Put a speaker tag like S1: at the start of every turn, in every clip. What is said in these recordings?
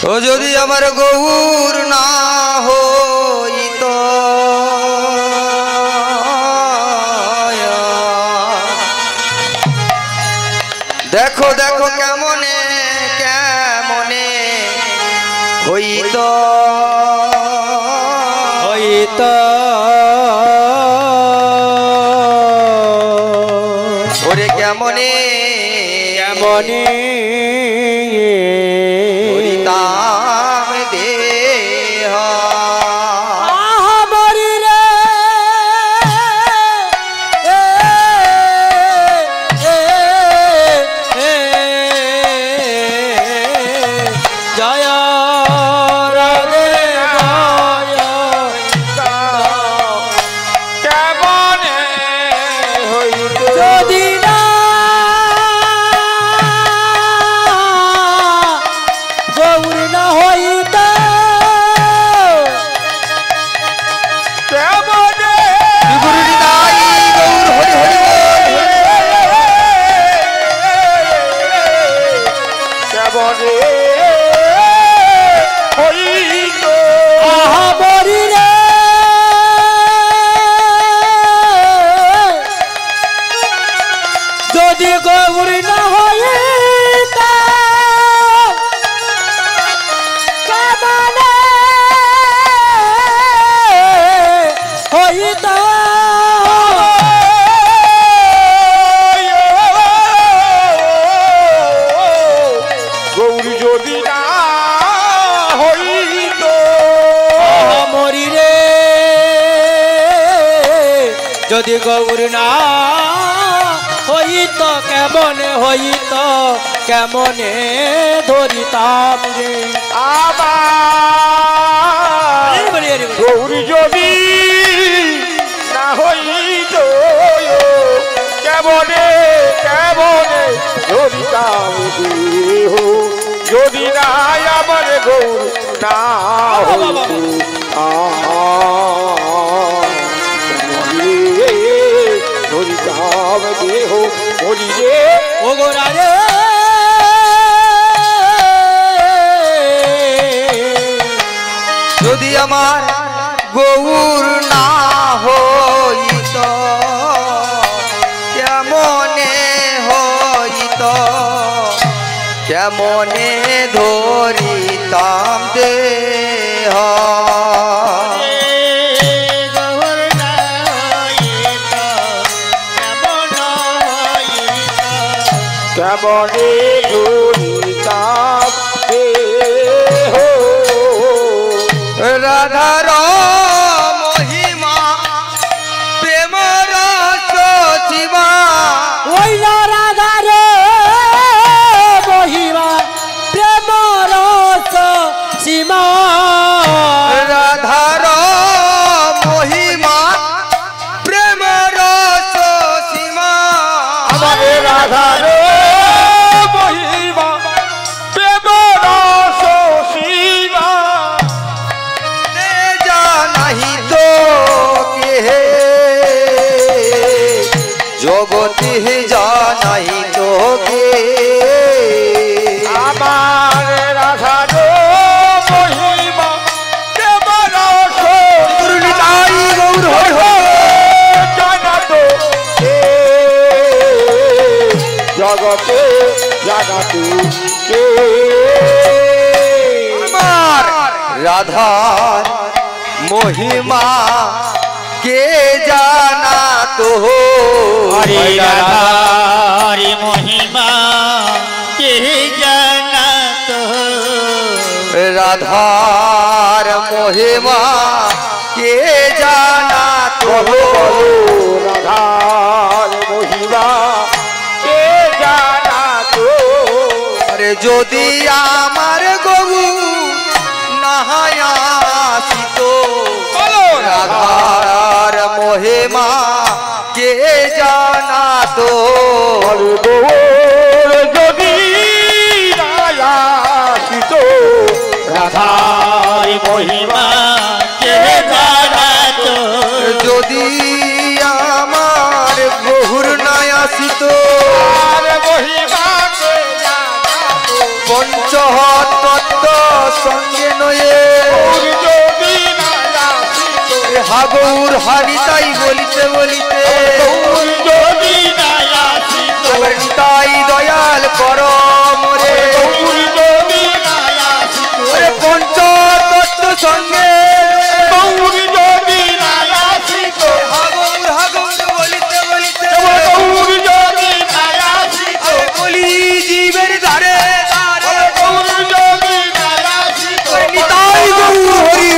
S1: ও যদি আমার গৌর না হইত দেখো দেখো কেমনে কেমনে হইত হইত ওরে কেমনে কেমনে হরিতাম দেহ মরি রে জয় রাধে কেমনে হইত যদি না গৌর না হইত কেমনে বিগুরুদাই গৌর হরি হরি কেমনে হইত আহা মরি রে যদি গৌর না হইত কেমনে হইত গৌর যদি না হইত মরি রে যদি গৌর না হইত কেমনে হইত কেমনে ধরিতাম রে আমার গৌর যদি না হইত কেমনে কেমনে ধরিতাম দেহ যদি না আমার গৌর না হইত ধরিতাম দেহ বলি রে ও গোরা রে যদি আমার গৌর না হইত কেমনে হইত কেমনে ধরিতাম দেহ কেমনে ধরিতাম দেহ রাধার মহিমা প্রেম রস সীমা ওইল রাধার মহিমা প্রেম রস সীমা রাধার মহিমা প্রেম রস সীমা আমার রাধার মহিমা প্রেম রস সীমা জানাহি তো কে জগতে জানাহি তো কে আমার রাধার মহিমা প্রেম রস গুরুনিতাই গৌর হরি জানা তো কে জগতে জাগাতে কে আমার রাধার মহিমা কে জানা তো
S2: হরে রাধার মহিমা কে জানা তো
S1: রাধার মহিমা কে জানা তো
S2: রাধার মহিমা কে জানা তো
S1: আরে যদি আমার গৌর না আসিত রাধার মহিমা কে জানা তো
S2: গৌর যদি আসিত রাধার মহিমা কে জানা তো
S1: যদি আমার গৌর না আসিত মহিমা পঞ্চতত্ত্ব সঙ্গে নয়ে হাগৌর হারিতাই বলিতে বলিতে নিতাই দয়াল কর মোরে পঞ্চতত্ত্ব সঙ্গে হাগৌর বলিতে বলিতে বলি জীবের ধারে নিতাই গৌর হরি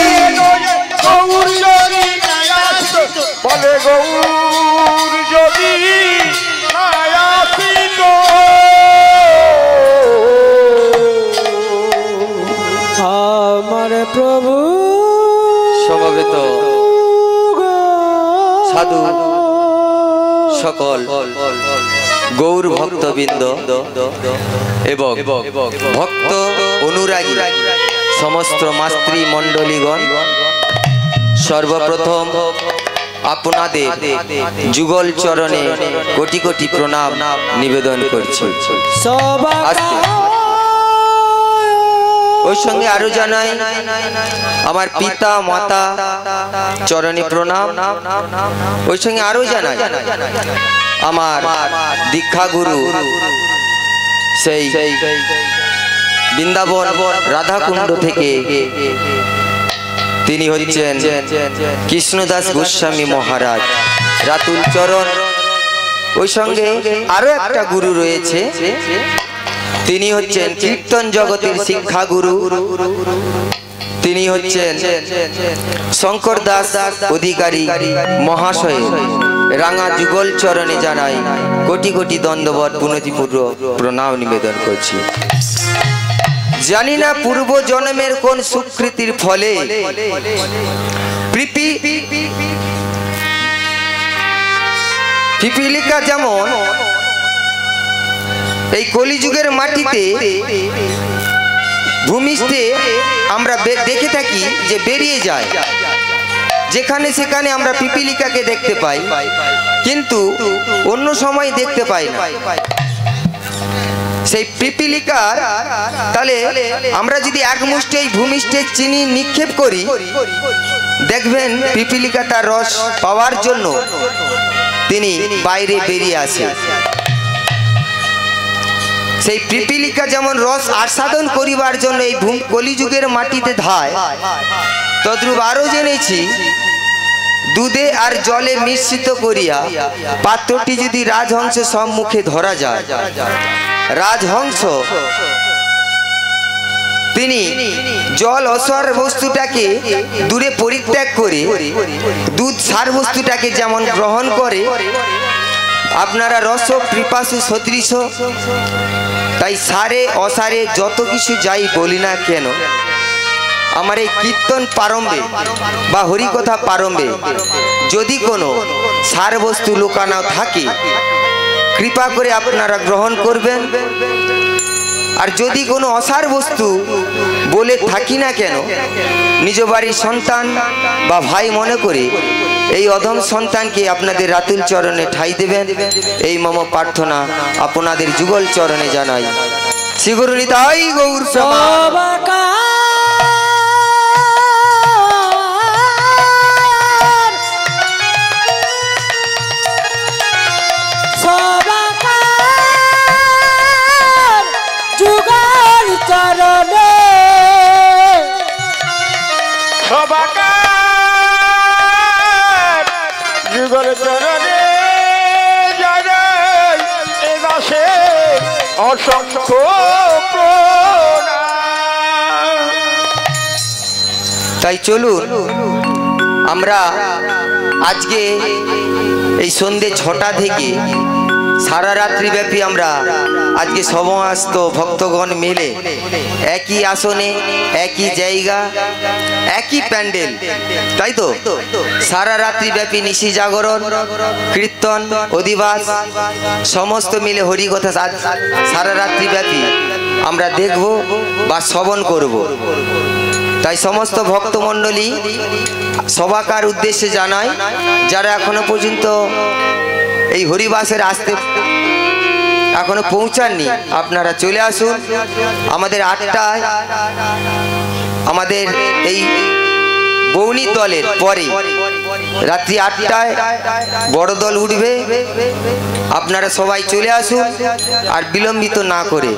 S2: বলে গৌর যদি আয়াসিত
S3: আমার প্রভু
S1: সমবেত সাধু সকল গৌর ভক্তবৃন্দ এবং ভক্ত অনুরাগী সমস্ত মাস্ত্রী মণ্ডলীগণ, সর্বপ্রথম আপনাদের যুগল চরণে কোটি কোটি প্রণাম নিবেদন করছি। ওই সঙ্গে আরো জানাই আমার পিতা মাতা চরণে প্রণাম। ওই সঙ্গে আরো জানাই আমার দীক্ষা গুরু সেই বৃন্দাবন রাধাকুণ্ড থেকে তিনি হচ্ছেন কৃষ্ণদাস গোস্বামী মহারাজ রাতুল চরণ। ওই সঙ্গে আরো একটা গুরু রয়েছে, তিনি হচ্ছেন কীর্তন জগতের শিক্ষা গুরু, তিনি হচ্ছেন শঙ্কর দাস অধিকারী মহাশয়। রাঙা যুগল চরণে জানাই কোটি কোটি দণ্ডবত পুনতিপূর্বক প্রণাম নিবেদন করছি। জানি না পূর্ব জন্মের কোন সুকৃতির ফলে পিপিলিকা যেমন এই কলিযুগের মাটিতে ভূমিষ্ঠে আমরা দেখে থাকি যে বেরিয়ে যায়, যেখানে সেখানে আমরা পিপিলিকাকে দেখতে পাই, কিন্তু অন্য সময় দেখতে পাই না। সেই পিপিলিকার তাহলে আমরা যদি এক মুষ্টি এই ভূমিষ্ঠে চিনি নিক্ষেপ করি, দেখবেন পিপিলিকা তার রস পাওয়ার জন্য তিনি বাইরে বেরিয়ে আসে। সেই পিপিলিকা যেমন রস আস্বাদন করিবার জন্য এই কলিযুগের মাটিতে ধায়, তদ্রূপ আরো জেনেছি দুধে আর জলে মিশ্রিত করিয়া পাত্রটি যদি রাজহংস সম্মুখে ধরা যায়, রাজহংস তিনি জল অসার বস্তুটাকে দূরে পরিত্যাগ করে দুধ সার বস্তুটাকে যেমন গ্রহণ করে, আপনারা রস কৃপাসু সদৃশ, তাই সারে অসারে যত কিছু যাই বলি না কেন, আমার এই কীর্তন প্রারম্ভে বা হরিকথা প্রারম্ভে যদি কোনো সার বস্তু লুকানো থাকে, কৃপা করে আপনারা গ্রহণ করবেন। আর যদি কোনো অসার বস্তু বলে থাকি না কেন, নিজ বাড়ির সন্তান বা ভাই মনে করে এই অধম সন্তানকে আপনাদের রাতুল চরণে ঠাঁই দেবেন, এই মম প্রার্থনা আপনাদের যুগল চরণে জানাই। শ্রী গুরু নিতাই গৌর
S2: যুগল চরণে জানাই এ দাসে অসংখ্য প্রণাম।
S1: তাই চলুন আমরা আজকে এই সন্ধ্যে 6টা থেকে সারা রাত্রি ব্যাপী আমরা আজকে সমস্ত ভক্তগণ মিলে একই আসনে একই জায়গা একই প্যান্ডেল, তাই তো সারা রাত্রি ব্যাপী নিশি জাগরণ কীর্তন অধিবাস সমস্ত মিলে হরিকথা সারা রাত্রি ব্যাপী আমরা দেখব বা শ্রবণ করব। তাই সমস্ত ভক্তমণ্ডলী সবাকার উদ্দেশ্যে জানাই, যারা এখনো পর্যন্ত এই হরিবাসের আসতে এখনো পৌঁছাননি আপনারা চলে আসুন। আমাদের 8টায় আমাদের এই বৌনি দলের পরে রাত্রি 8টায় বড় দল উঠবে। আপনারা সবাই চলে আসুন আর বিলম্বিত না করে।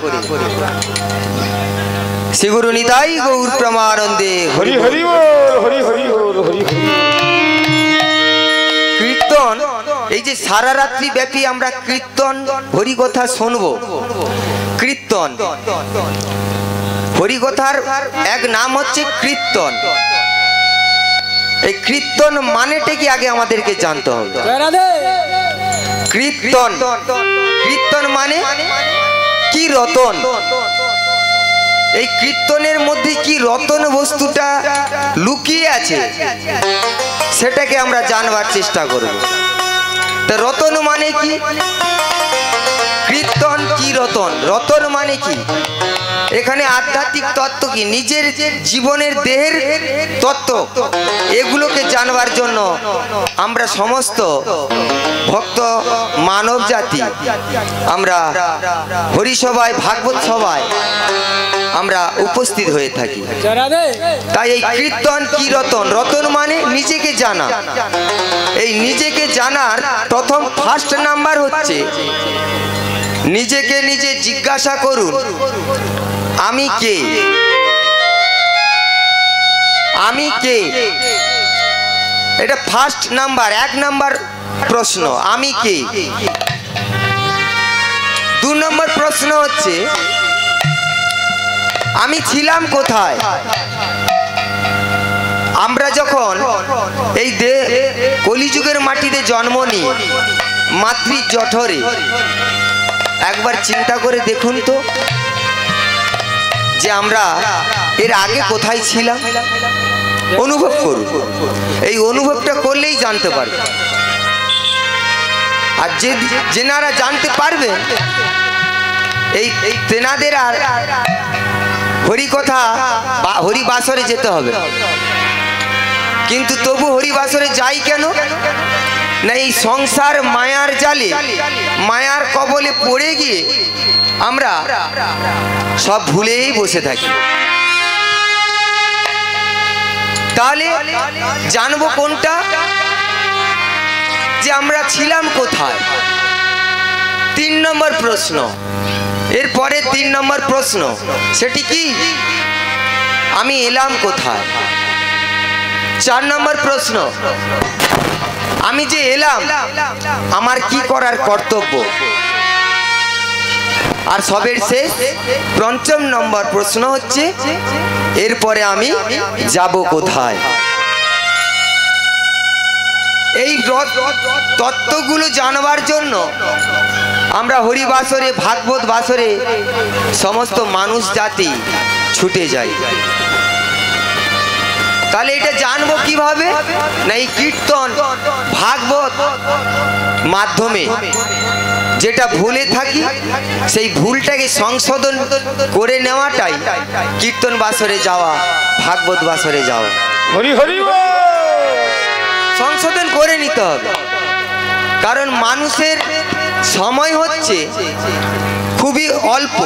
S1: শ্রী গুরু নিতাই গৌর প্রেমানন্দে হরি হরি
S2: হরি হরি হরি।
S1: কীর্তন, এই যে সারা রাত্রি ব্যাপী আমরা কীর্তন হরিকথা শুনবো। কীর্তন হরিকথার এক নাম হচ্ছে কীর্তন। এই কীর্তন মানেটা কি আগে আমাদেরকে জানতে হবে। কীর্তন, কীর্তন মানে কি রতন। এই কীর্তনের মধ্যে কি রতন বস্তুটা লুকিয়ে আছে সেটাকে আমরা জানবার চেষ্টা করব। তো রতন মানে কি, কীর্তন কি রতন, রতন মানে কি, এখানে আধ্যাত্মিক তত্ত্ব কি, নিজের জীবনের দেহের তত্ত্ব, এগুলোকে জানবার জন্য আমরা সমস্ত ভক্ত মানব জাতি আমরা হরিসভায় ভাগবত সভায় আমরা উপস্থিত হয়ে থাকি। তাই এই কীর্তন কি রতন, রতন মানে নিজেকে জানা। এই নিজেকে জানার প্রথম ফার্স্ট নাম্বার হচ্ছে নিজেকে নিজে জিজ্ঞাসা করুন, আমি কে, আমি কে। এটা ফার্স্ট নাম্বার, 1 নাম্বার প্রশ্ন, আমি কে। 2 নম্বর প্রশ্ন হচ্ছে আমি ছিলাম কোথায়। আমরা যখন এই কলিযুগের মাটিতে জন্ম নিই মাতৃ জঠরে, একবার চিন্তা করে দেখুন তো যে আমরা এর আগে কোথায় ছিলাম। অনুভব করুন, এই অনুভবটা করলেই জানতে পারবেন। আর যেনারা জানতে পারবেন এই তেনাদের আর হরিকথা বা হরিবাসরে যেতে হবে। কিন্তু তবু হরিবাসরে যাই কেন না, এই সংসার মায়ার জালে, মায়ার কবলে পড়ে গিয়ে আমরা সব ভুলেই বসে থাকি। তাহলে জানবো কোনটা, যে আমরা ছিলাম কোথায়। 3 নম্বর প্রশ্ন, এরপরে 3 নম্বর প্রশ্ন, সেটি কি, আমি এলাম কোথায়। 4 নম্বর প্রশ্ন, আমি যে এলাম আমার কি করার কর্তব্য। আর সবের শেষ 5ম নম্বর প্রশ্ন হচ্ছে এরপরে আমি যাব কোথায়। এই তত্ত্বগুলো জানবার জন্য আমরা হরিবাসরে ভাগবত বাসরে সমস্ত মানুষ জাতি ছুটে যাই। তাহলে এটা জানবো কিভাবে না, এই কীর্তন ভাগবত মাধ্যমে যেটা ভুলে থাকি সেই ভুলটাকে সংশোধন করে নেওয়াটাই কীর্তন বাসরে যাওয়া, ভাগবত বাসরে যাওয়া।
S2: হরি হরি
S1: সংশোধন করে নিতে হবে, কারণ মানুষের সময় হচ্ছে খুবই অল্প।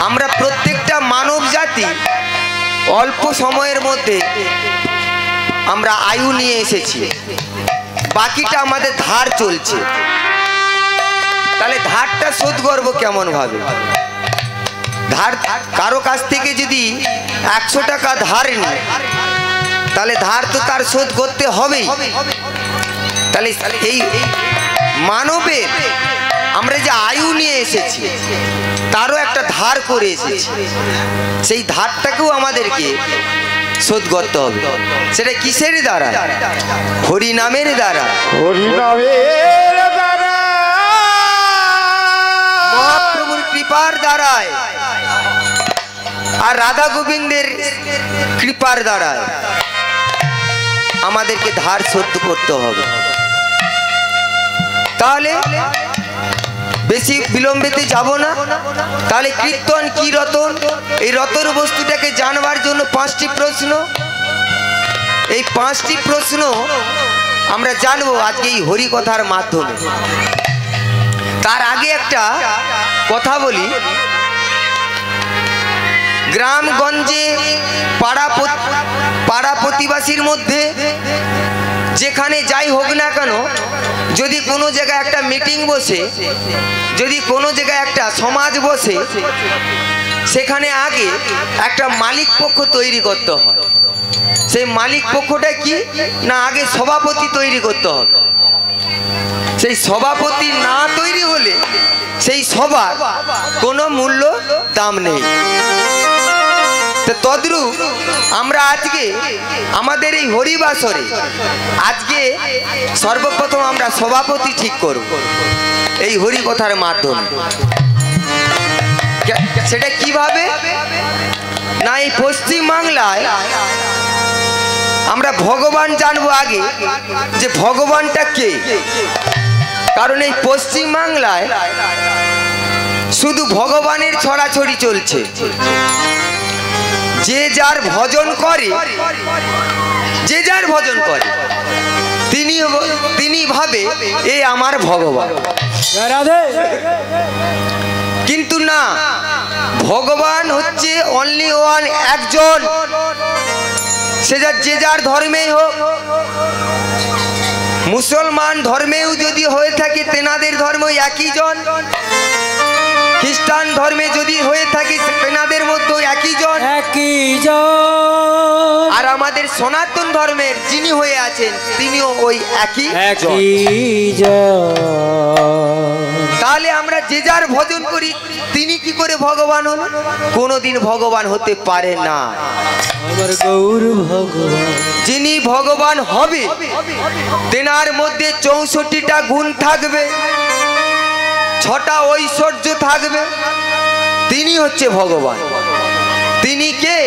S1: আমরা প্রত্যেকটা মানব জাতি অল্প সময়ের মধ্যে আমরা আয়ু নিয়ে এসেছি, বাকিটা আমাদের ধার চলছে। তাহলে ধারটা শোধ করবো কেমন ভাবে। ধার কারো কাছ থেকে যদি 100 টাকা ধার নিই তাহলে ধার তো তার শোধ করতে হবেই। তাহলে এই মানবের আমরা যে আয়ু নিয়ে এসেছি তারও একটা ধার করে এসেছি, সেই ধারটাকেও আমাদেরকে শোধ করতে হবে। সেটা কিসের দ্বারা? হরিনামের দ্বারা।
S2: হরিনামের দ্বারা,
S1: মহাপ্রভুর কৃপার দ্বারায় আর রাধা গোবিন্দের কৃপার দ্বারায় আমাদেরকে ধার শোধ করতে হবে। তাহলে বেশি বিলম্বেতে যাব না। তাহলে কীর্তন কি রতন, এই রতন বস্তুটাকে জানবার জন্য 5টি প্রশ্ন। এই 5টি প্রশ্ন আমরা জানবো আজকে এই হরিকথার মাধ্যমে। তার আগে একটা কথা বলি, গ্রামগঞ্জে পাড়া প্রতিবাসীর মধ্যে যেখানে যাই হোক না কেন, যদি কোনো জায়গায় একটা মিটিং বসে, যদি কোনো জায়গায় একটা সমাজ বসে, সেখানে আগে একটা মালিক পক্ষ তৈরি করতে হয়। সেই মালিক পক্ষটা কি না, আগে সভাপতি তৈরি করতে হবে। সেই সভাপতি না তৈরি হলে সেই সভার কোনো মূল্য দাম নেই। তদ্রূপ আমরা আজকে আমাদের এই হরিবাসরে আজকে সর্বপ্রথম আমরা সভাপতি ঠিক করব এই হরিকথার মাধ্যমে। সেটা কিভাবে না, এই পশ্চিম বাংলায় আমরা ভগবান জানবো আগে, যে ভগবানটা কে। কারণ এই পশ্চিম বাংলায় শুধু ভগবানের ছড়াছড়ি চলছে। যে যার ভজন করে, যে যার ভজন করে, তিনি ভাবে এ আমার ভগবান। কিন্তু না, ভগবান হচ্ছে অনলি ওয়ান, একজন। সে যে যার ধর্মেই হোক, মুসলমান ধর্মেও যদি হয়ে থাকে তেনাদের ধর্ম একই জন, খ্রিস্টান ধর্মে যদি হয়ে থাকে তেনাদের মধ্যে একই জন, আর আমাদের সনাতন ধর্মের যিনি হয়ে আছেন তিনিও ওই একই জন। তাহলে আমরা যে যার ভজন করি, তিনি কি করে ভগবান হন? কোনোদিন ভগবান হতে পারে না। যিনি ভগবান হবে তেনার মধ্যে 64টা গুণ থাকবে, 6টা ঐশ্বর্য থাকবে, তিনি হচ্ছে ভগবান। তিনি কে?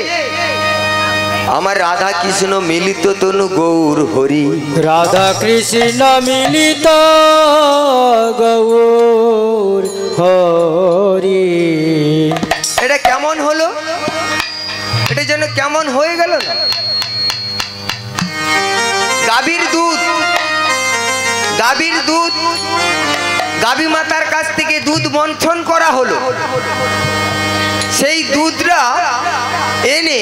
S1: আমার রাধা কৃষ্ণ মিলিত তনু গৌর হরি,
S3: রাধা কৃষ্ণ মিলিত গৌর হরি।
S1: এটা কেমন হলো? এটা যেন কেমন হয়ে গেল না? গাভীর দুধ, গাভী মাতার কাছ থেকে দুধ মন্থন করা হলো, সেই দুধটা এনে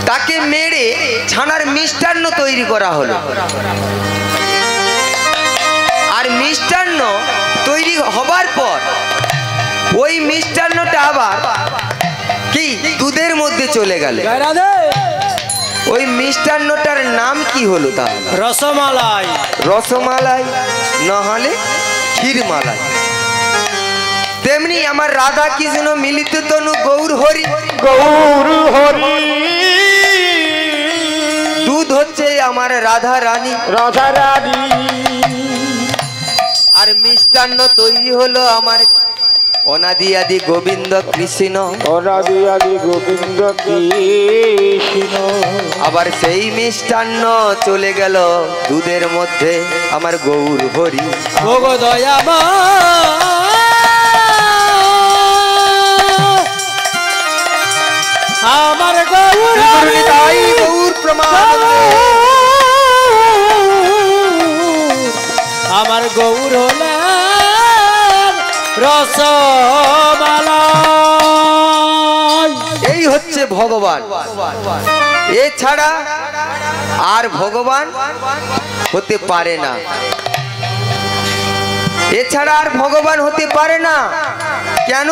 S1: তাকে মেরে ছানার মিষ্টান্ন তৈরি করা হলো। আর মিষ্টান্ন তৈরি হবার পর ওই মিষ্টান্নটা আবার কি দুধের মধ্যে চলে গেল। ওই মিষ্টান্নটার নাম কি হলো? তাহলে
S3: রসমালাই।
S1: রসমালাই নহলে ক্ষীরমালাই। তেমনি আমার রাধা কৃষ্ণ মিলিত তনু গৌর হরি,
S2: গৌর হরি।
S1: দুধ হচ্ছে আমার রাধা রানী,
S2: রাধা রানী।
S1: আর মিষ্টান্ন তৈরি হলো আমার অনাদি আদি গোবিন্দ কৃষ্ণ,
S2: অনাদি আদি গোবিন্দ কৃষ্ণ।
S1: আবার সেই মিষ্টান্ন চলে গেল দুধের মধ্যে আমার গৌর হরি।
S3: ভোগ দয়ামা আমার গৌর হরি,
S1: গৌর প্রমাণ,
S3: আমার গৌর হলেন রসমালাই।
S1: এই হচ্ছে ভগবান। এছাড়া আর ভগবান হতে পারে না, এছাড়া আর ভগবান হতে পারে না। কেন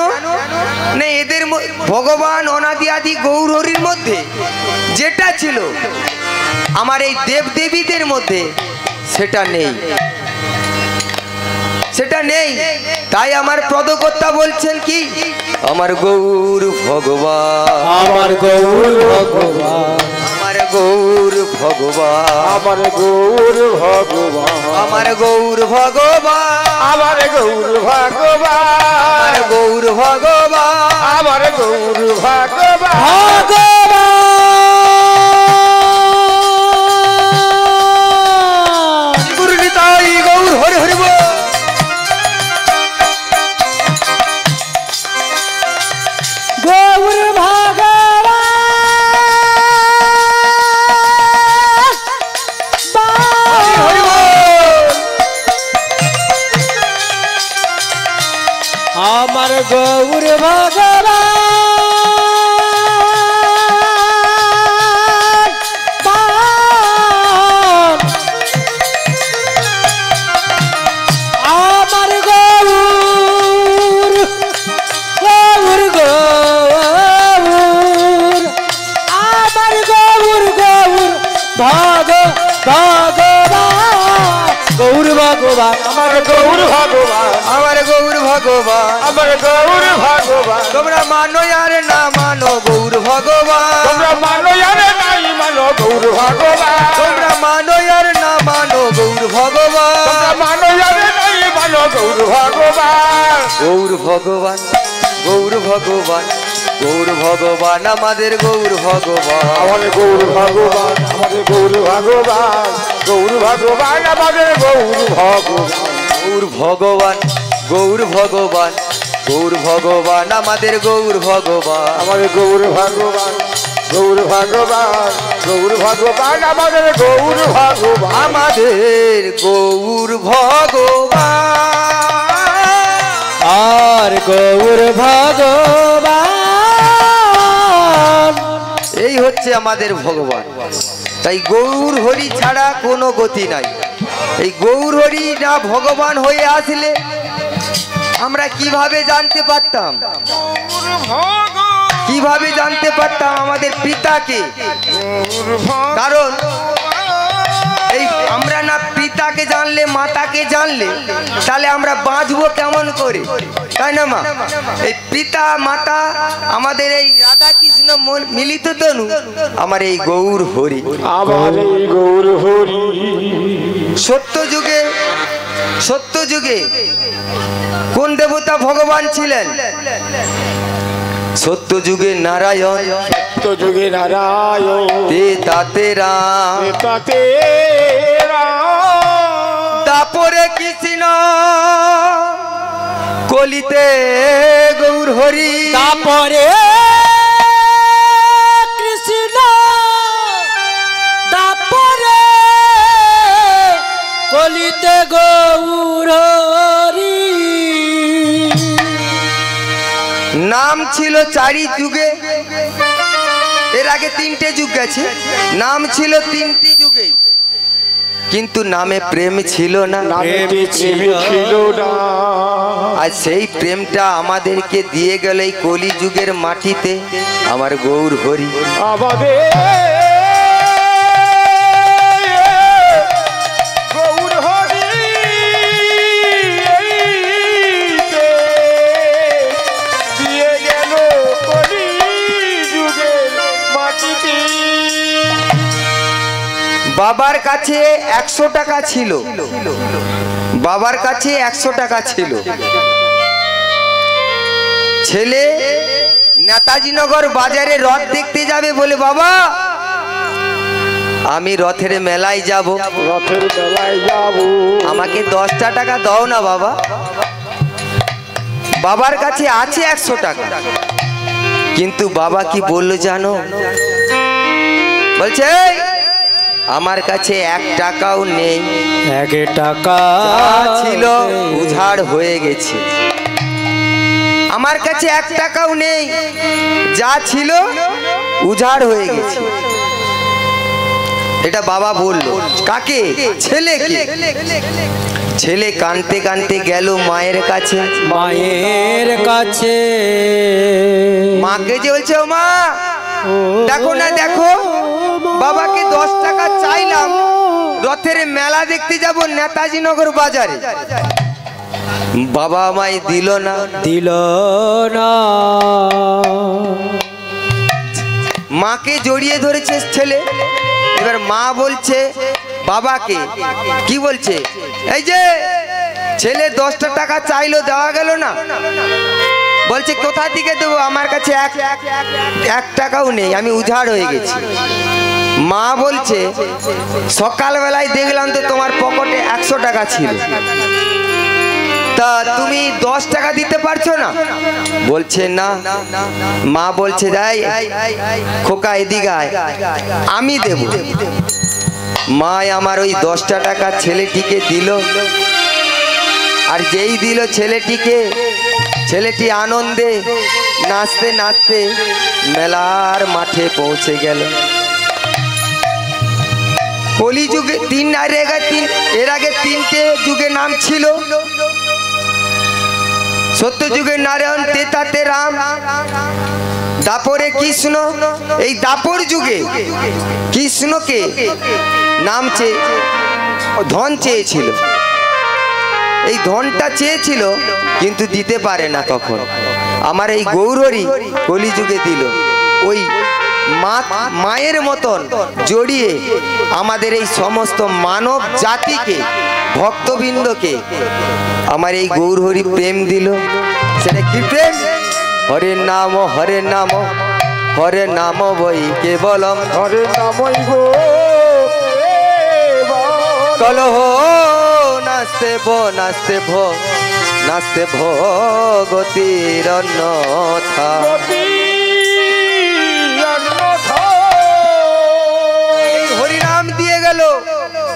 S1: না, এদের ভগবান অনাদি আদি গৌর হরির মধ্যে যেটা ছিল আমার এই দেব দেবীদের মধ্যে সেটা নেই, সেটা নেই। তাই আমার পদকর্তা বলছেন কি, আমার গৌর ভগবান,
S3: আমার গৌর ভগবান,
S1: আমার গৌর ভগবান,
S2: আমার গৌর ভগবান,
S1: আমার গৌর ভগবান,
S2: আমার গৌর ভগবান,
S1: আমার গৌর ভগবান,
S2: আমার গৌর ভগবান।
S1: গুরু নিতাই গৌর হরি হরি বল।
S3: গৌর ভগবান, গৌর ভগবান আমার গৌর গৌর গৌর আমার গৌর গৌর ভগবান গৌর ভগবান
S2: আমার গৌর ভগবান
S1: আমার গৌর ভগবান
S2: আমার গৌর ভগবান
S1: তোমরা মানো আর না মানো গৌর ভগবান
S2: তোমরা মানো আর নাই মানো গৌর ভগবান
S1: তোমরা মানো আর না মানো গৌর ভগবান
S2: তোমরা মানো আর নাই মানো গৌর ভগবান
S1: গৌর ভগবান গৌর ভগবান গৌর ভগবান আমাদের গৌর ভগবান
S2: আমাদের গৌর ভগবান আমাদের গৌর ভগবান গৌর ভগবান আমাদের গৌর ভগবান
S1: গৌর ভগবান গৌর ভগবান গৌর ভগবান আমাদের গৌর ভগবান
S2: আমাদের গৌর ভগবান গৌর ভগবান গৌর ভগবান আমাদের গৌর ভগবান
S1: আমাদের গৌর ভগবান
S3: আর গৌর ভগবান
S1: এই হচ্ছে আমাদের ভগবান। তাই গৌর হরি ছাড়া কোনো গতি নাই। এই গৌর হরি না ভগবান হয়ে আসলে আমরা কিভাবে জানতে পারতাম, কিভাবে জানতে পারতাম আমাদের পিতাকে? কারণ এই আমরা না পিতাকে জানলে মাতাকে জানলে তাহলে আমরা বাঁচবো কেমন করে, তাই না মা? এই পিতা মাতা আমাদের এই রাধা কৃষ্ণ মিলিত তনু আমার এই গৌর হরি।
S2: আমার এই গৌর হরি
S1: সত্য যুগে কোন দেবতা ভগবান ছিলেন? সত্য যুগে নারায়ণ,
S2: তো যুগে নারায়ণ
S1: তাতে রাম,
S2: তাতে
S1: তারপরে কৃষ্ণ, কলিতে গৌর হরি,
S3: তারপরে কৃষ্ণ, তারপরে কলিতে গৌর হরি।
S1: নাম ছিল চারি যুগে, এর আগে তিনটে যুগ গেছে, নাম ছিল তিনটি যুগে, কিন্তু নামে প্রেম ছিল না।
S2: ছিল না
S1: আর সেই প্রেমটা আমাদেরকে দিয়ে গেল এই কলি যুগের মাটিতে আমার গৌর হরি।
S2: আমাদের গৌর হরি দিয়ে গেল কলি যুগের মাটিতে।
S1: বাবার কাছে 100 টাকা ছিল, বাবার কাছে 100 টাকা ছিল। ছেলে নেতাজি নগর বাজারে রথ দেখতে যাবে বলে, বাবা আমি রথের মেলায় যাব,
S2: রথের মেলায় যাব,
S1: আমাকে 10টা টাকা দাও না বাবা। বাবার কাছে আছে 100 টাকা, কিন্তু বাবা কি বললো জানো? বলছে আমার কাছে 1 টাকাও নেই,
S3: 1 টাকা
S1: ছিল উধার হয়ে গেছে। আমার কাছে 1 টাকাও নেই, যা ছিল উজাড় হয়ে গেছে। এটা বাবা বললো কাকে? ছেলেকে। ছেলে কাঁদতে কাঁদতে গেল মায়ের কাছে,
S3: মায়ের কাছে।
S1: মাকে যে বলছে, ও মা দেখো না দেখো, বাবাকে 10 টাকা চাইলাম রথের মেলা দেখতে যাব নেতাজি নগর বাজারে, বাবা আমায় দিল না। মাকে জড়িয়ে ধরেছে ছেলে। এবার মা বলছে বাবাকে, কি বলছে? এই যে ছেলে 10টা টাকা চাইলো, দেওয়া গেল না। বলছে কোথা থেকে দেবো, আমার কাছে 1 টাকাও নেই, আমি উজাড় হয়ে গেছি। মা বলছে সকালবেলায় দেখলাম তো তোমার পকেটে 100 টাকা ছিল, তা তুমি 10 টাকা দিতে পারছো না? বলছে না। মা বলছে যাই খোকা এদিকে আয়, আমি দেব। মা আমার ওই 10টা টাকা ছেলেটিকে দিল, আর যেই দিল ছেলেটিকে ছেলেটি আনন্দে নাচতে নাচতে মেলার মাঠে পৌঁছে গেল। কলিযুগে এর আগে তিনটে যুগে নাম ছিল। সত্য যুগে নারায়ণ, তেতাতে রাম, দাপরে কৃষ্ণ। এই দাপর যুগে কৃষ্ণকে নাম ধন চেয়েছিল। এই ধনটা চেয়েছিল কিন্তু দিতে পারে না। তখন আমার এই গৌরহরি কলিযুগে দিল। ওই মায়ের মতন জড়িয়ে আমাদের এই সমস্ত মানব জাতিকে, ভক্তবৃন্দকে আমার এই গৌরহরি প্রেম দিল। সেটা কি প্রেম? হরে নাম হরে নাম হরে নাম বই কেবলম
S2: হরে নামই গো
S1: কলহ নাচতে ভো নাচতে ভো নাচতে ভো গতির অন্যথা। এই হরিনাম দিয়ে গেল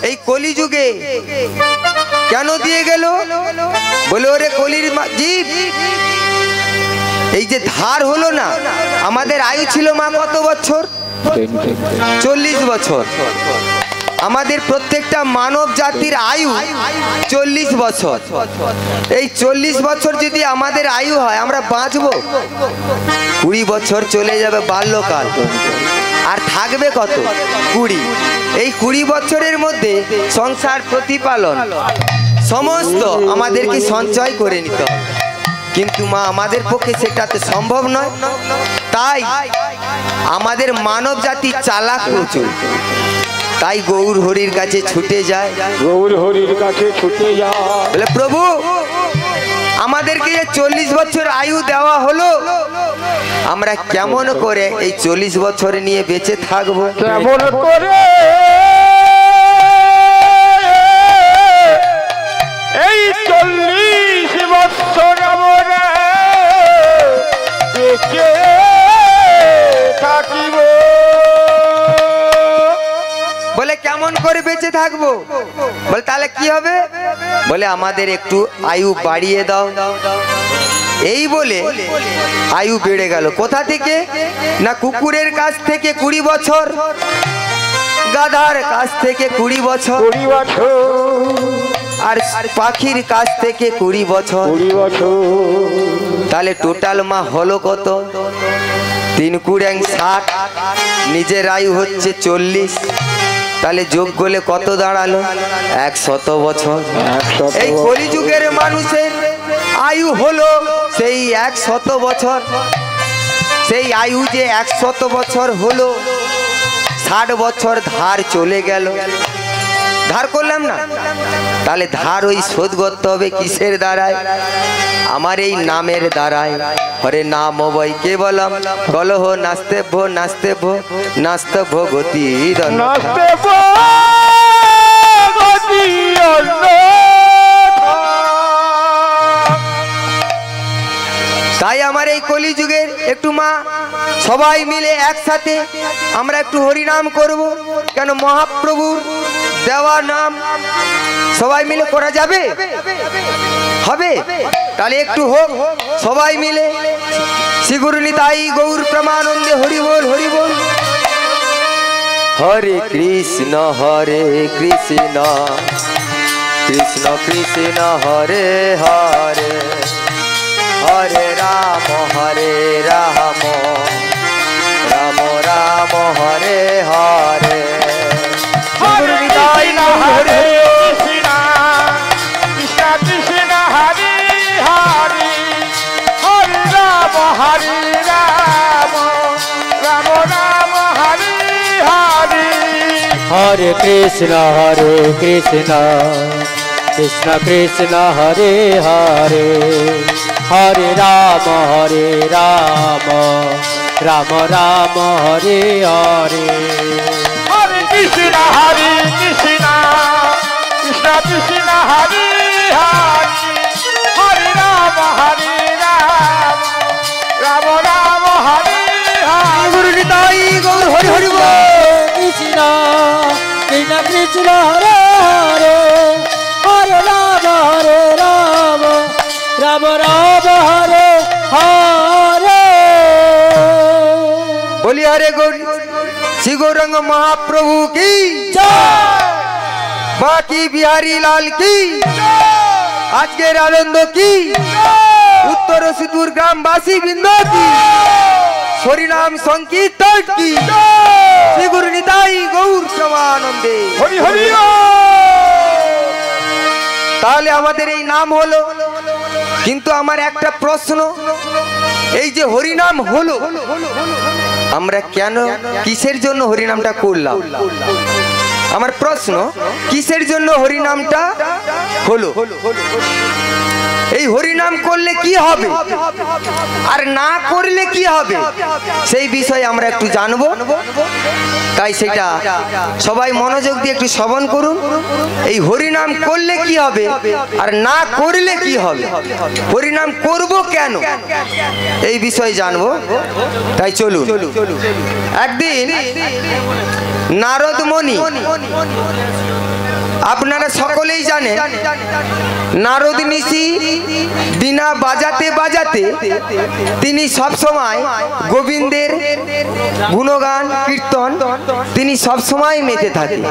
S1: এই কলিযুগে। কেন দিয়ে গেল? বলে ওরে কলির জীব, এই যে ধার হলো না, আমাদের আয়ু ছিল মা কত বছর? 40 বছর। আমাদের প্রত্যেকটা মানব জাতির আয়ু 40 বছর। এই 40 বছর যদি আমাদের আয়ু হয়, আমরা বাঁচবো 20 বছর চলে যাবে বাল্যকাল, আর থাকবে কত? 20। এই 20 বছরের মধ্যে সংসার প্রতিপালন সমস্ত আমাদেরকে সঞ্চয় করে নিতে হবে। কিন্তু মা আমাদের পক্ষে সেটাতে সম্ভব নয়। তাই আমাদের মানব জাতি চালাক প্রচুর। তাই গৌর হরির কাছে ছুটে যায়।
S2: গৌর হরির কাছে ছুটে যায়,
S1: বলে প্রভু আমাদেরকে 40 বছর আয়ু দেওয়া হলো, আমরা কেমন করে এই 40 বছর নিয়ে বেঁচে থাকবো?
S2: কেমন করে এই 40 বছর আমরা বেঁচে থাকিব?
S1: বলে কেমন করে বেঁচে থাকবো? বলে তাহলে কি হবে? বলে আমাদের একটু আয়ু বাড়িয়ে দাও। এই বলে আয়ু বেড়ে গেল। কোথা থেকে? না কুকুরের কাছ থেকে 20 বছর, গাধার কাছ থেকে 20 বছর,
S2: 20 বছর,
S1: আর পাখির কাছ থেকে 20 বছর।
S2: 20 বছর।
S1: তাহলে টোটাল মা হলো কত? 3 কুড়ি 60, নিজের আয়ু হচ্ছে 40। তাহলে যোগ করলে কত দাঁড়ালো? 100 বছর। এই কলিযুগের মানুষের আয়ু হলো সেই 100 বছর। সেই আয়ু যে 100 বছর হলো, 60 বছর ধার চলে গেল। ধার করলাম না, তাহলে ধার ওই শোধ করতে হবে কিসের দ্বারায়? আমার এই নামের দ্বারায়। হরে নাম বই কেবলম কলহ নাচতে ভো নাচতে ভো নাচতে ভো গতি
S2: নাচতে ভো গতি
S1: তাই আমার এই কলিযুগের একটু মা সবাই মিলে একসাথে আমরা একটু হরিনাম করব। কেন? মহাপ্রভুর দেওয়া নাম সবাই মিলে করা যাবে? হবে? তাহলে একটু হোক সবাই মিলে। শ্রী গুরু নিতাই গৌর প্রেমানন্দে হরি বল হরি বল। হরে কৃষ্ণ কৃষ্ণ কৃষ্ণ হরে হরে, হরে রাম রাম রাম হরে হরে।
S2: হরে কৃষ্ণ হরে কৃষ্ণ কৃষ্ণ কৃষ্ণ হরে হরে, হরে রাম রাম রাম হরে হরে।
S3: হরে কৃষ্ণ কৃষ্ণ কৃষ্ণ হরে হরে, হরে রাম রাম রাম হরে হরে।
S2: হরে কৃষ্ণ কৃষ্ণ কৃষ্ণ কৃষ্ণ হরে হরে, হরে রাম রাম রাম হরে হরে।
S1: গুরু নিতাই গৌর হরি হরি বল।
S3: কৃষ্ণ কৃষ্ণ কৃষ্ণ হরে হরে, হরে রাম রাম রাম রাম হরে
S1: बोली हरे गौर श्री गौरंग महाप्रभु की बाकी बिहारी लाल की आज के आनंद की उत्तर सुदूर ग्रामवासी बिंदु की हरिनाम संकीर्तन की श्री गुरु निताई गौर प्रमानंदे
S2: হরি হরি
S1: তাহলে আমাদের এই নাম হলো কিন্তু আমার একটা প্রশ্ন এই যে হরিনাম হলো আমরা কেন কিসের জন্য হরিনামটা করলাম আমার প্রশ্ন কিসের জন্য হরিনামটা হলো এই হরিনাম করলে কি হবে আর না করলে কি হবে সেই বিষয়ে আমরা একটু জানবো তাই সেটা সবাই মনোযোগ দিয়ে একটু শ্রবণ করুন এই হরিনাম করলে কি হবে আর না করলে কি হবে হরিনাম করব কেন এই বিষয়ে জানবো তাই চলুন একদিন নারদ মুনি আপনারা সকলেই জানেন নারদ ঋষি বীণা বাজাতে বাজাতে তিনি সব সময় গোবিন্দের গুণগান কীর্তন তিনি সব সময় মেতে থাকেন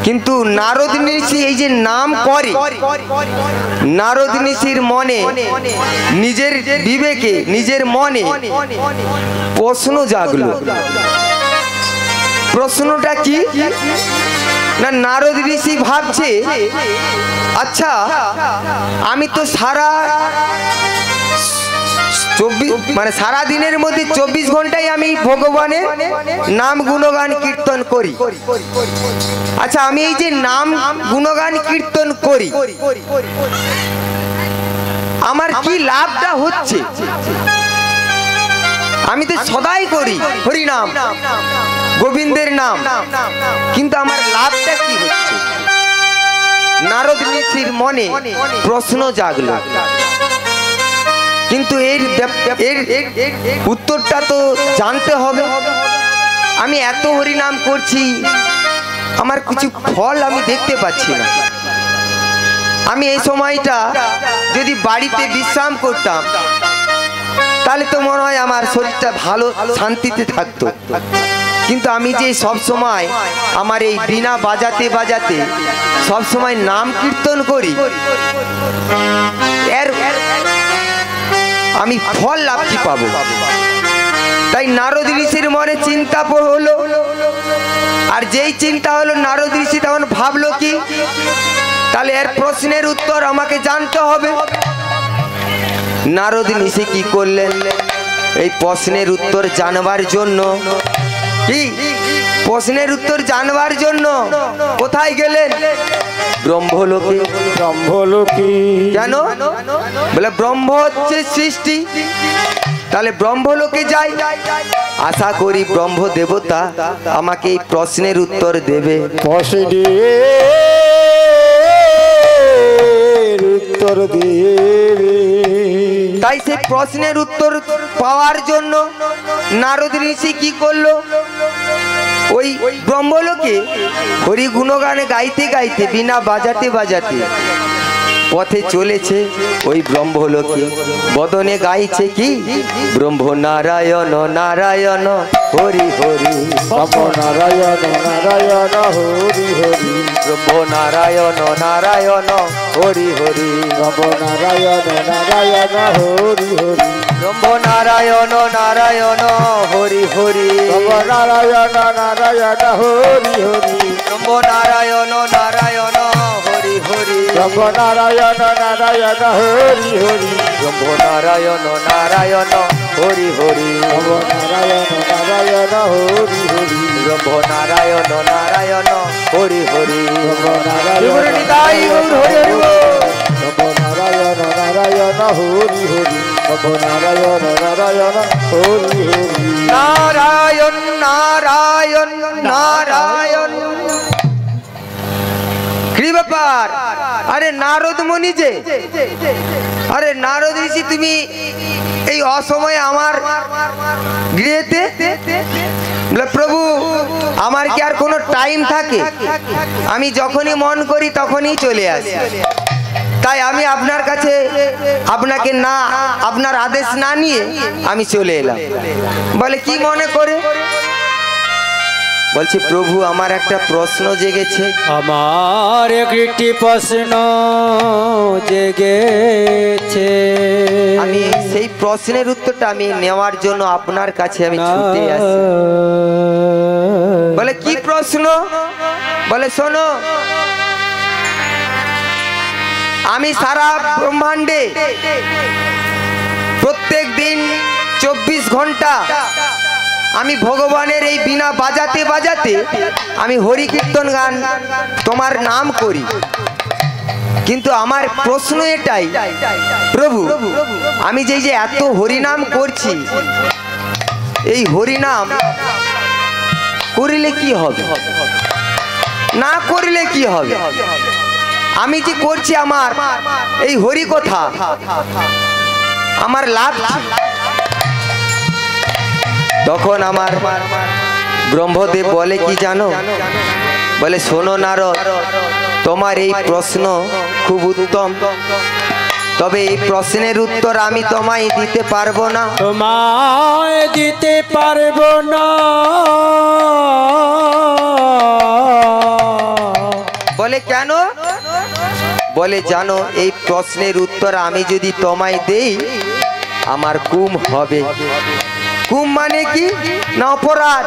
S1: কিন্তু নারদ ঋষি এই যে নাম করে নারদ ঋষির মনে নিজের বিবেকে নিজের মনে প্রশ্ন জাগলো প্রশ্নটা কি না নারদ ঋষি ভাবছে আচ্ছা আমি তো সারা 24 মানে সারা দিনের মধ্যে 24 ঘন্টায় আমি ভগবানের নাম গুণগান কীর্তন করি আচ্ছা আমি এই যে নাম গুণগান কীর্তন করি আমার কি লাভটা হচ্ছে আমি তো সদাই করি হরি নাম গোবিন্দের নাম কিন্তু আমার লাভটা কি হচ্ছে নারদ ঋষির মনে প্রশ্ন জাগলো কিন্তু এর উত্তরটা তো জানতে হবে আমি এত হরি নাম করছি আমার কিছু ফল আমি দেখতে পাচ্ছি না আমি এই সময়টা যদি বাড়িতে বিশ্রাম করতাম তাহলে তো মনে হয় আমার শরীরটা ভালো শান্তিতে থাকতো কিন্তু আমি যে সব সময় আমার এই বীণা বাজাতে বাজাতে সব সময় নাম কীর্তন করি এর আমি ফল লাভ কি পাবো তাই নারদ ঋষির মনে চিন্তা হলো আর যেই চিন্তা হলো নারদ ঋষি তখন ভাবলো কি তাহলে এর প্রশ্নের উত্তর আমাকে জানতে হবে নারদ ঋষি কি করলেন এই প্রশ্নের উত্তর জানবার জন্য কি প্রশ্নের উত্তর জানবার জন্য কোথায় গেলেন ব্রহ্মলোকে
S2: ব্রহ্মলোকে
S1: কেন বলে ব্রহ্ম হচ্ছে সৃষ্টি তাহলে ব্রহ্মলোকে যাই আশা করি ব্রহ্ম দেবতা আমাকে এই প্রশ্নের উত্তর দেবে
S2: উত্তর দেবে
S1: তাই সেই প্রশ্নের উত্তর পাওয়ার জন্য নারদ ঋষি কি করলো ওই ব্রহ্মলোকে হরি গুণগানে গাইতে গাইতে বীণা বাজাতে বাজাতে পথে চলেছে ওই ব্রহ্মলোকে বদনে গাইছে কি ব্রহ্ম নারায়ণ নারায়ণ হরি হরি
S2: ব্রহ্ম নারায়ণ নারায়ণ হরি হরি
S1: ব্রহ্ম নারায়ণ নারায়ণ হরি হরি
S2: ব্রহ্ম নারায়ণ নারায়ণ হরি হরি
S1: ব্রহ্ম নারায়ণ নারায়ণ হরি হরি
S2: ব্রহ্ম নারায়ণ নারায়ণ হরি হরি
S1: ব্রহ্ম নারায়ণ নারায়ণ হরি হরি
S2: ব্রহ্ম নারায়ণ নারায়ণ হরি হরি
S1: ব্রহ্ম নারায়ণ নারায়ণ হরি হরি
S2: ব্রহ্ম নারায়ণ নারায়ণ হরি হরি
S1: ব্রহ্ম নারায়ণ নারায়ণ হরি হরি
S2: ব্রহ্ম নারায়ণ
S1: নিতাই গৌর হরি হরি
S2: ব্রহ্ম নারায়ণ নারায়ণ হরি হরি ব্রহ্ম নারায়ণ নারায়ণ হরি হরি
S1: নারায়ণ নারায়ণ নারায়ণ কি ব্যাপার আরে নারদ মুনি যে আরে নারদ ঋষি তুমি এই অসময়ে আমার গৃহেতে বলে প্রভু আমার কি আর কোনো টাইম থাকে আমি যখনই মন করি তখনই চলে আসি তা তাই আমি আপনার কাছে আপনাকে না আপনার আদেশ না নিয়ে আমি চলে এলাম। বলে কি মনে করে? বলছি প্রভু আমার একটা প্রশ্ন জেগেছে।
S3: আমার একটি প্রশ্ন জেগেছে,
S1: আমি সেই প্রশ্নের উত্তরটা আমি নেওয়ার জন্য আপনার কাছে আমি ছুটে আসি। বলে কি প্রশ্ন? বলে শোনো, আমি সারা ব্রহ্মাণ্ডে প্রত্যেক দিন 24 ঘন্টা আমি ভগবানের এই বীণা বাজাতে বাজাতে আমি হরি কীর্তন গান তোমার নাম করি। কিন্তু আমার প্রশ্ন এটাই প্রভু, আমি যে এত হরিনাম করছি, এই হরিনাম করিলে কি হবে, না করিলে কি হবে? আমি যে করছি আমার এই হরি কথা, আমার লাভ কি? তখন আমার ব্রহ্মদেব বলে কি জানো? বলে শোনো নারদ, তোমার এই প্রশ্ন খুব উত্তম, তবে এই প্রশ্নের উত্তর আমি তোমায় দিতে পারবো না।
S3: তোমায় দিতে পারবো না।
S1: বলে কেন? বলে জানো, এই প্রশ্নের উত্তর আমি যদি তোমায় দেই আমার কুম হবে। কুম মানে কি না? অপরাধ।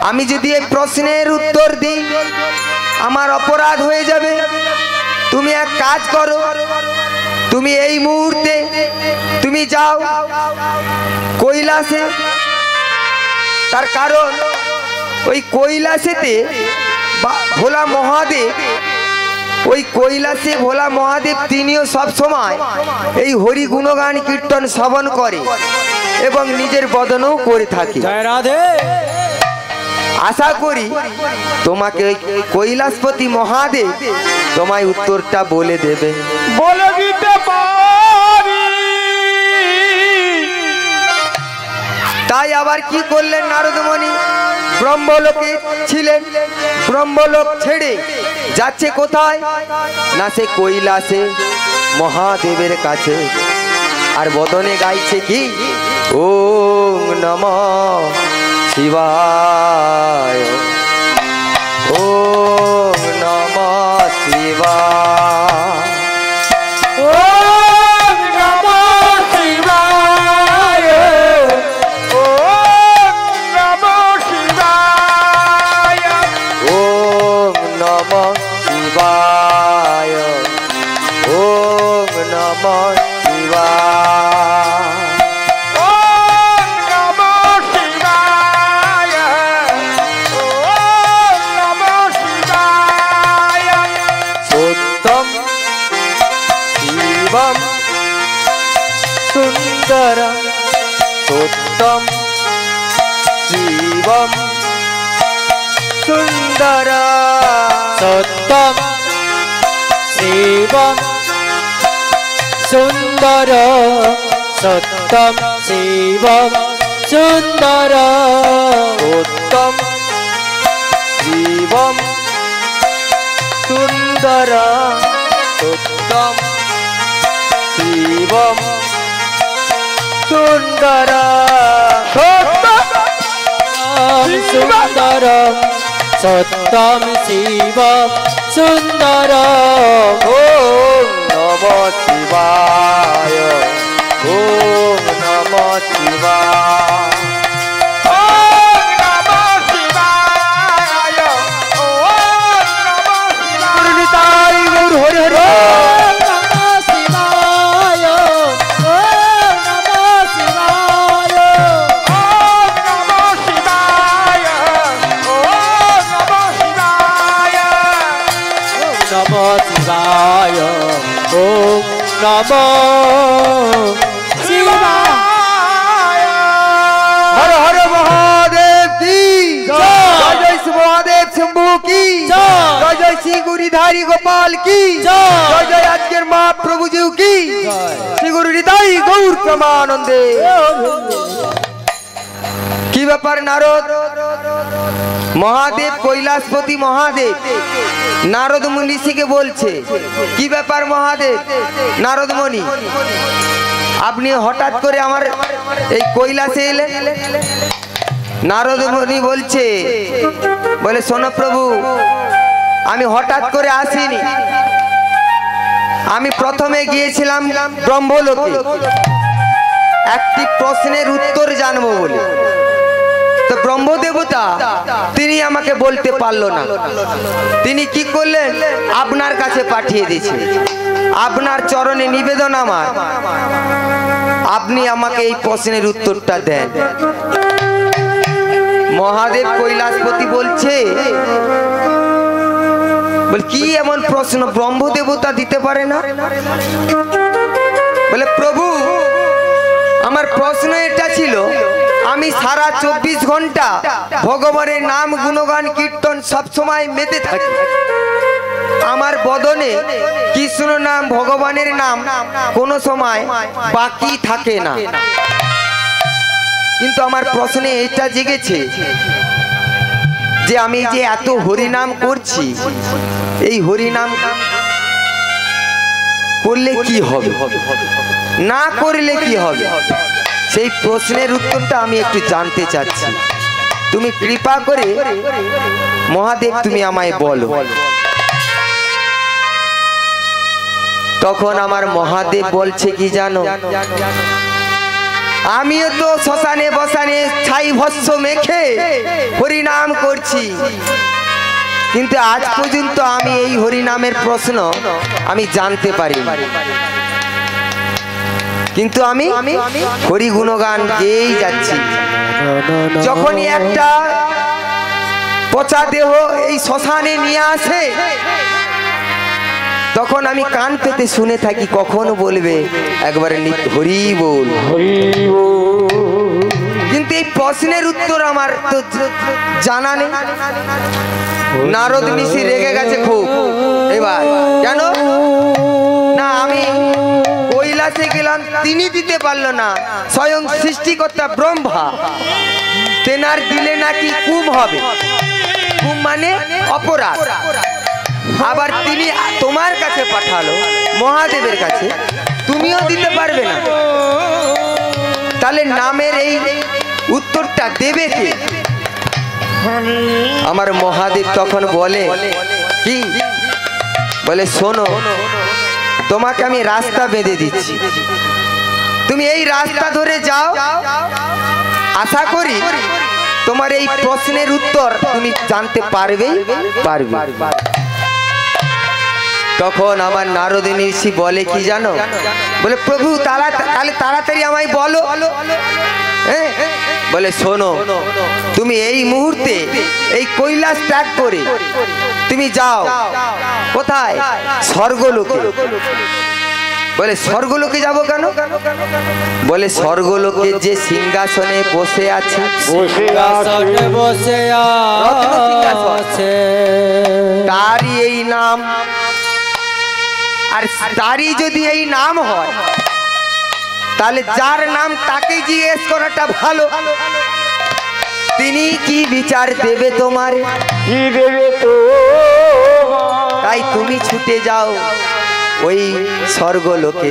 S1: আমি যদি এই প্রশ্নের উত্তর দিই আমার অপরাধ হয়ে যাবে। তুমি এক কাজ করো, তুমি এই মুহূর্তে তুমি যাও কৈলাসে। তার কারণ ওই কৈলাসেতে ভোলা মহাদেব, ওই কৈলাসে ভোলা মহাদেব তিনিও সব সময় এই হরি গুণগান কীর্তন শ্রবণ করে এবং নিজের বদনও করে থাকে।
S3: জয় রাধে।
S1: আশা করি তোমাকে ওই কৈলাসপতি মহাদেব তোমায় উত্তরটা বলে দেবে।
S2: বলে দিতে পারি।
S1: তাই আবার কি করলেন নারদমণি? ব্রহ্মলোকে ছিলেন, ব্রহ্মলোক ছেড়ে যাচ্ছে কোথায় না? সে কৈলাসে মহাদেবের কাছে। আর বদনে গাইছে কি? ওম নমঃ শিবায়, ওম নমঃ শিবায়,
S2: ওম নমঃ শিবায়, ওম নমঃ শিবায়,
S1: ওম নমঃ শিবায়, ওম নমঃ শিবায়। सुंदरम सोत्तम शिवम सुंदरम
S3: सत्यम शिवम सुंदर, सत्यम शिवम सुंदर,
S1: उत्तम शिवम सुंदर, उत्तम शिवम सुंदर,
S3: सुंदर, सत्यम शिवम सुंदर।
S1: ओम नमः शिवाय, ओम नमः शिवाय, हर हर महादेव की जय, जय श्री महादेव शंभू की जय, जय श्री गुरुधारी गोपाल की जय, जय আজকের মা প্রভু জিউ की শ্রী গুরু হৃদয় গৌর প্রমানন্দে। কি ব্যাপার নারদ? মহাদেব কৈলাসপতি মহাদেব নারদ মুনিকে বলছে, কি ব্যাপার মহাদেব? নারদ মুনি, আপনি হঠাৎ করে আমার এই কৈলাসে এলেন? নারদ মুনি বলছে, বলে শোনো প্রভু, আমি হঠাৎ করে আসিনি। আমি প্রথমে গিয়েছিলাম ব্রহ্মলোকে একটি প্রশ্নের উত্তর জানবো বলে। তো ব্রহ্মদেবতা তিনি আমাকে বলতে পারলো না। তিনি কি করলেন? আপনার কাছে পাঠিয়ে দিয়েছে। আপনার চরণে নিবেদন আমার, আপনি আমাকে এই প্রশ্নের উত্তরটা দেন। মহাদেব কৈলাসপতি বলছে, বলে কি এমন প্রশ্ন ব্রহ্মদেবতা দিতে পারে না? বলে প্রভু, আমার প্রশ্ন এটা ছিল, আমি সারা 24 ঘন্টা ভগবানের নাম গুণগান কীর্তন সবসময় মেতে থাকি। আমার বদনে কৃষ্ণ নাম, ভগবানের নাম কোনো সময় বাকি থাকে না। কিন্তু আমার প্রশ্নে এটা জেগেছে যে আমি যে এত হরিনাম করছি, এই হরিনাম করলে কি হবে, না করলে কি হবে, সেই প্রশ্নের উত্তরটা আমি একটু জানতে চাচ্ছি। তুমি কৃপা করে মহাদেব তুমি আমায় বলো। তখন আমার মহাদেব বলছে কি জানো? আমিও তো শ্মশানে বসানে ছাই ভস্য মেখে হরিনাম করছি, কিন্তু আজ পর্যন্ত আমি এই হরিনামের প্রশ্ন আমি জানতে পারি। কিন্তু আমি হরি গুণগান গেয়েই যাচ্ছি। যখনই একটা পচা দেহ এই শ্মশানে নিয়ে আসে, তখন আমি কান পেতে শুনে থাকি কখন বলবে একবারে হরি বল। কিন্তু এই প্রশ্নের উত্তর আমার তো জানা নেই। নারদ ঋষি রেগে গেছে খুব। এবার কেন না, আমি কৈলাসে গেলাম, তিনি দিতে পারলো না। স্বয়ং সৃষ্টিকর্তা ব্রহ্মা, তেনার দিলে নাকি কুম হবে, কুম মানে অপরাধ। আবার তিনি তোমার কাছে পাঠালো, মহাদেবের কাছে, তুমিও দিতে পারবে না। তাহলে নামের এই উত্তরটা দেবে কে? আমার মহাদেব তখন বলে কি, বলে শোনো, তোমাকে আমি রাস্তা বেঁধে দিচ্ছি, তুমি এই রাস্তা ধরে যাও, আশা করি তোমার এই প্রশ্নের উত্তর তুমি জানতে পারবেই পারবে। তখন আমার নারদ ঋষি বলে কি জানো? বলে প্রভু তাহলে তাড়াতাড়ি আমায় বলো। বলে শোনো, তুমি এই মুহূর্তে এই কৈলাস ত্যাগ করে তুমি যাও কোথায়? স্বর্গলোকে। বলে স্বর্গলোকে যাব কেন? বলে স্বর্গলোকে যে সিংহাসনে বসে আছে, তারই এই নাম। আর তারই যদি এই নাম হয়, তাহলে যার নাম তাকে জিজ্ঞেস করাটা ভালো। তিনি কি বিচার দেবে তোমার?
S2: কি দেবে তো?
S1: তাই তুমি ছুটে যাও ওই স্বর্গলোকে।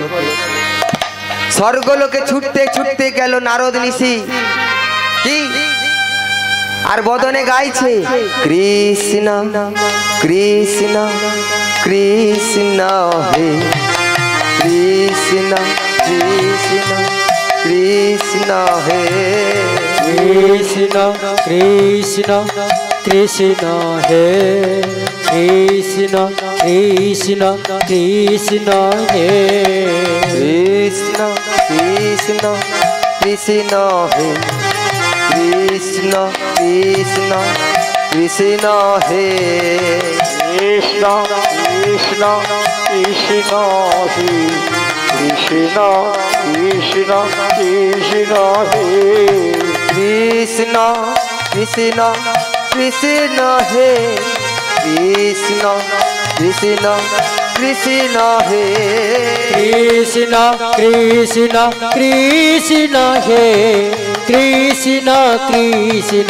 S1: স্বর্গলোকে ছুটতে ছুটতে গেল নারদ ঋষি, কি আর বদনে গাইছে কৃষ্ণ কৃষ্ণ কৃষ্ণ হে কৃষ্ণ কৃষ্ণ কৃষ্ণ হে
S3: কৃষ্ণ কৃষ্ণ কৃষ্ণ হে কৃষ্ণ কৃষ্ণ কৃষ্ণ হে
S1: কৃষ্ণ কৃষ্ণ কৃষ্ণ হে কৃষ্ণ কৃষ্ণ কৃষ্ণ হে
S2: কৃষ্ণ কৃষ্ণ কৃষ্ণ হে কৃষ্ণ কৃষ্ণ কৃষ্ণ হে
S1: কৃষ্ণ কৃষ্ণ কৃষ্ণ হে কৃষ্ণ কৃষ্ণ কৃষ্ণ হে
S3: কৃষ্ণ কৃষ্ণ কৃষ্ণ হে কৃষ্ণ কৃষ্ণ